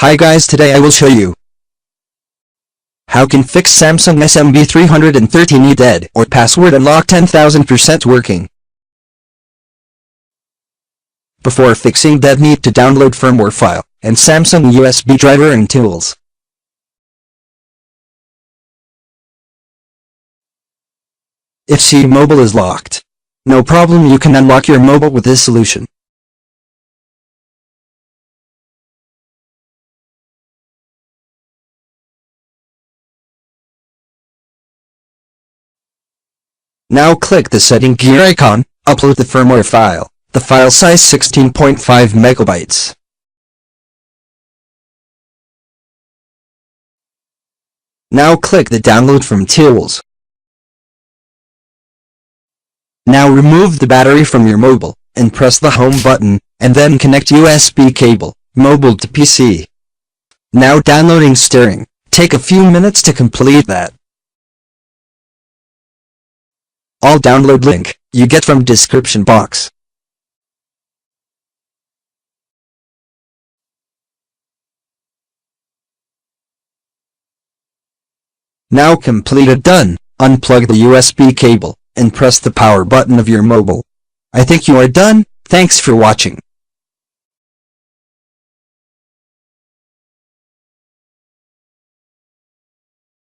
Hi guys, today I will show you how can fix Samsung SM B313E dead or password unlock 10,000% working. Before fixing dead, need to download firmware file and Samsung USB driver and tools. If C mobile is locked, no problem, you can unlock your mobile with this solution. Now click the setting gear icon, upload the firmware file. The file size 16.5 megabytes. Now click the download from tools. Now remove the battery from your mobile, and press the home button, and then connect USB cable, mobile to PC. Now downloading steering. Take a few minutes to complete that. All download link you get from description box. Now completed. Done. Unplug the USB cable and press the power button of your mobile. I think you are done. Thanks for watching.